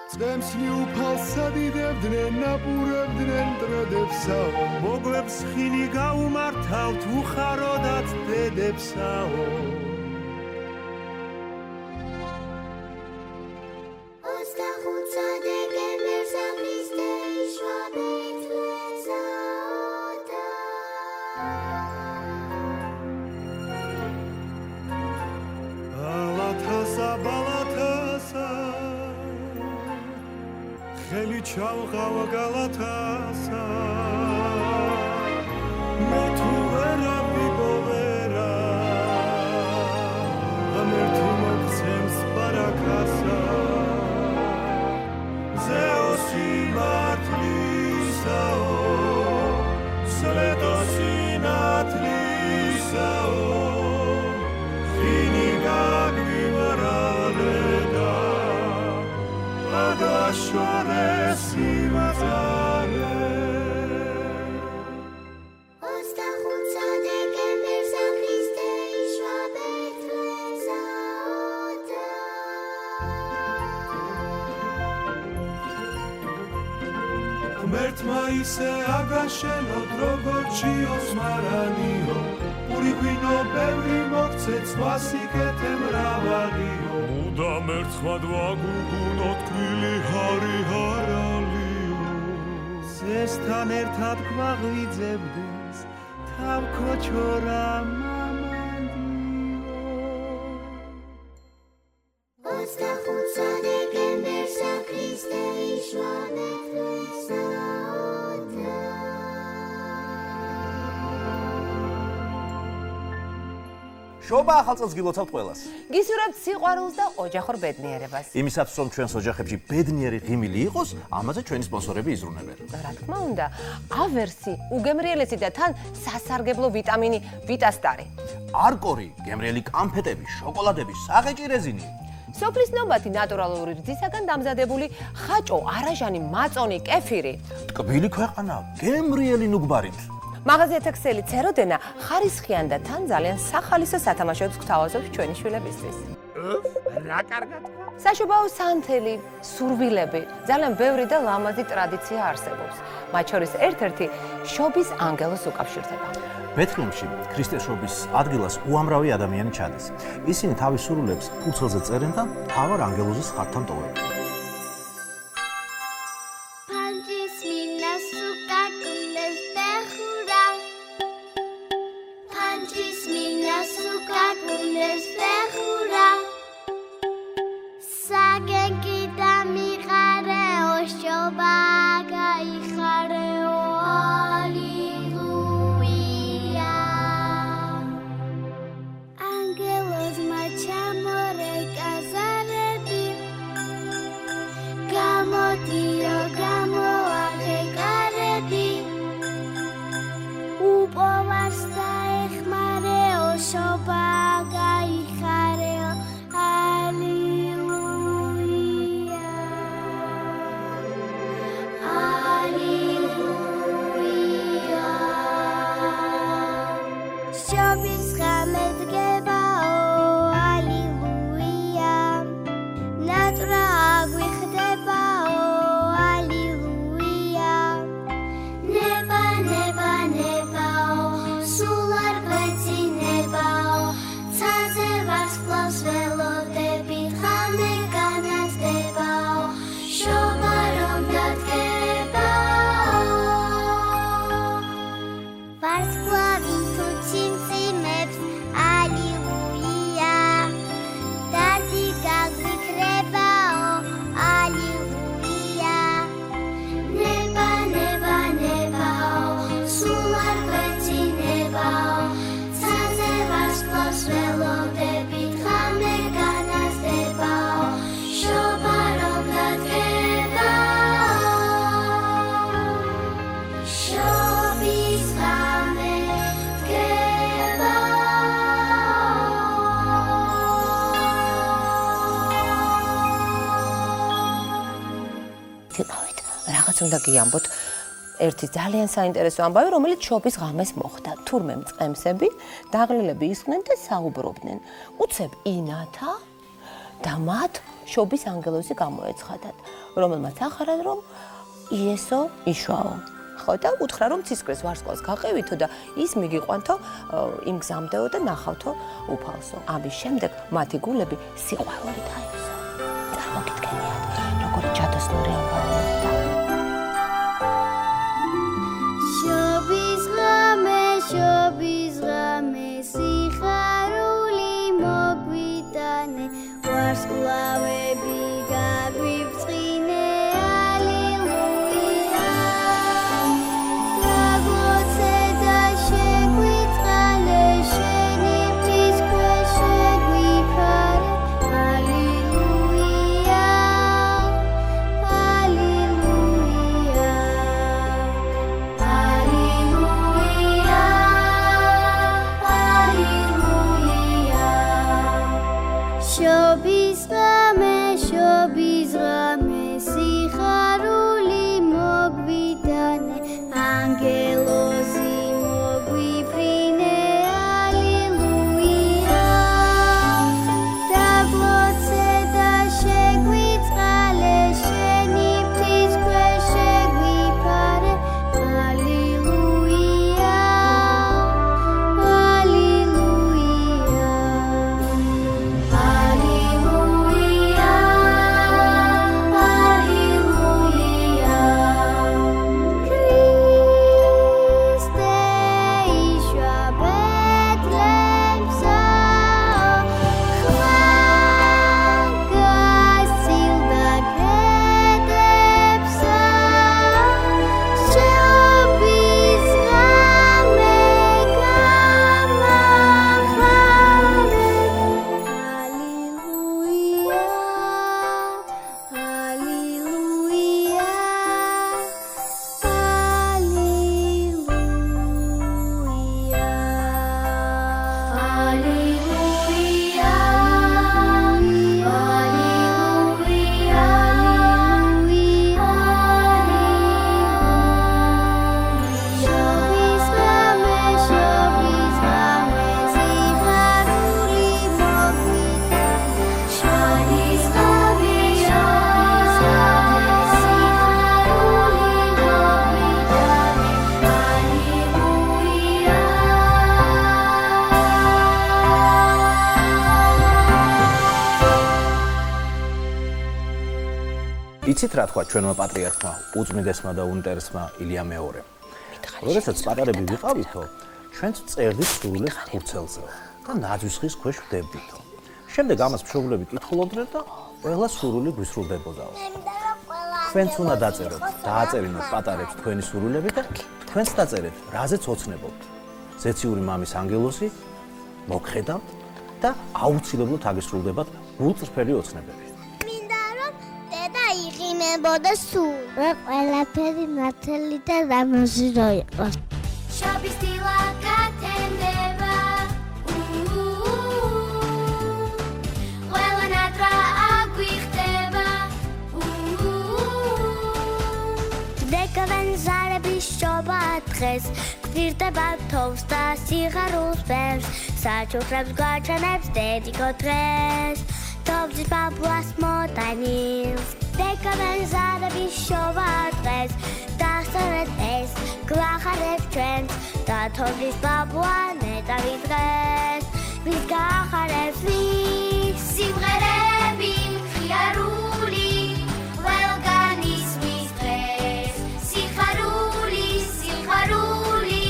Წემს ნიუფალსა დიდებდნენ, ნაპურებდნენ მტრედებსაო. მოგლებს ხილი გაუმართავთ, უხაროდათ დედებსაო. ჩავყავ გალათასა მე თუ ვერავი გოვერა ამერთუ მოგცემს ბარაკასა ზეოსი მართლისაო სლეტოსი ნათლისაო ხინი გაგვიმრალედა აგაშორეს ღმერთმა ისე აგაშენოთ, როგორ ჩიოს მარანიო, პური ღვინო ბევრი მოგცეთ, ვასიკეთე მრავალიო. მუდამ ერთხმად ვაგუგუნოთ, ქვილი ჰარი ჰარალიო. ზესთან ერთად გვაღვიძებდეს, თავქოჩორა შობა ახალწელს გილოცავთ ყველას. გისურვებთ სიყვარულს და ოჯახურ ბედნიერებას. იმისათვის რომ ჩვენს ოჯახებში ბედნიერი ღიმილი იყოს, ამაზე ჩვენი სპონსორები იზრუნებენ. რა თქმა უნდა, ავერსი, უგემრიელესი და თან სასარგებლო ვიტამინი ვიტასტარი. არკორი, გემრიელი კამფეტები, შოკოლადები, საღეჭი რეზინი. სოფლის ნობათი ნატურალური რძისაგან დამზადებული ხაჭო, არაჟანი, მაწონი, კეფირი. ტკბილი ქვეყანა, გემრიელი ნუგბარით. მაღაზიათა ქსელი ცეროდენა ხარისხიან და თან ძალიან სახალისო სათამაშოებს გვთავაზობთ ჩვენი შვილებისთვის. რა კარგად. საშობაო სანთელი, სურვილები, ძალიან ბევრი და ლამაზი ტრადიცია არსებობს. მათ შორის ერთ-ერთი შობის ანგელოს უკავშირდება. ბეთლემში ქრისტეშობის ადგილას უამრავი ადამიანი ჩადის. ისინი თავის სურვილებს ფურცელზე წერენ და მთავარ ანგელოზის ხართან ტოვებენ. უნდა გიამბოთ ერთი ძალიან საინტერესო ამბავი, რომელიც შობის ღამეს მოხდა. თურმე მწყემსები, დაღლილები ისხდნენ და საუბრობდნენ. უცებ ინათა და მათ შობის ანგელოზი გამოეცხადათ, რომელმაც ახარად რომ იესო იშვაო. ხო და უთხრა რომ ცისკრის ვარსკვლავს გაყევითო და ის მიგიყვანთო იმ გზამდეო და ნახავთო უფალსო. ამის შემდეგ მათი გულები სიყვარულით აივსო. წარმოგიდგენიათ, როგორი ჯადოსნური ამბავია. შობის ღამე სიხარული მოგვიტანე ვარსკვლავები გაგვიბრწყინე ალილუია დაგლოცე და შეგვიწყალე შენი ღვთის ქვეშ შეგვიფარე ალილუია ალილუია შობის ღამე სიხარული მოგვიტანე ანგელოზი მოგვიფრინე ალილუია დაგლოცე და შეგვიწყალე შენი ღვთის ქვეშ შეგვიფარე ალილუია ალილუია იცით რა თქვა ჩვენმა პატრიარქმა, უწმიდესმა და უნტერესმა ილია მეორემ? როდესაც პატარები ვიყავითო, ჩვენც წერდით სურვილის ფურცელზე და ნაძვის ხის ქვეშ ვდებდითო. შემდეგ ამას მშობლები კითხულობდნენ და ყველა სურვილი გვისრულდებოდაო. თქვენც უნდა დაწეროთ, დააწერინოთ პატარებს თქვენი სურვილები და თქვენც დაწერეთ, რაზეც ოცნებობთ. ზეციური მამის ანგელოზი მოგხედავთ და აუცილებლად აგესრულდებათ გულწრფელი ოცნებები. იღიმებოდა სულ რა ყველაფერი ნათელი და რამოსი რო იყოს შობის დილა გათენდება ყველა ნატრა აგვიხდება დეკავენ ზარების შობა დღეს გვირდება თოვს და სიხარულს ბევრს საჩუქრებს გვაჩვენებს დედიკო დღეს თოვზის ბაბუას მოტანილს დეკავენ ზარების შობა დღეს დასწრეთ ეს გვახარებ ჩვენს და თოვზის ბაბუა ნეტავი დღეს ვის გაახარებს ვის სიმღერები მხიარული ყველგან ისმის დღეს სიხარული სიხარული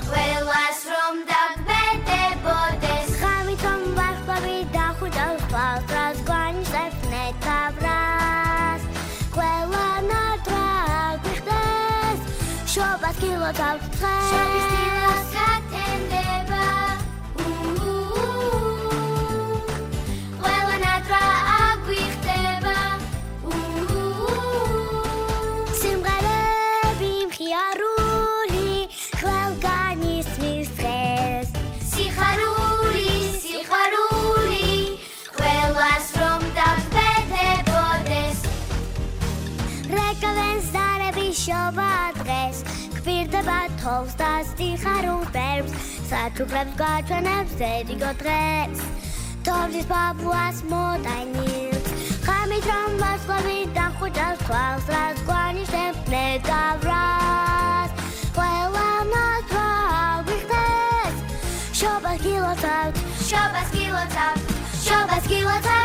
ყველას რომ დაგვეტებოდეს ღამით რომ ვარსკვლავი დახუჭავს თვალს რას გვანიშნებს ნეტავრას ყველა ნატრა გვიხდეს შობას გილოცავთ დღეს შობის დილას გათენდება ყველა ნატრა აგვიხდება სიმღერები მხიარული ყველგან ისმის დღეს სიხარული სიხარული ყველას რომ დაგვეტებოდეს რეკავენ ზარების შობა დღეს გვირდება თოვს და სიხარულს ბევრს საჩუქრებს გვაჩვენებს დედიკო დღეს თოვზის ბაბუას მოტანი მოხვიჭავს თვალს რაც გვანიშნებს ნეგავრას ყველა მას რა ვიხდეს შობას გილოცავთ შობას გილოცავთ შობას გილოცავთ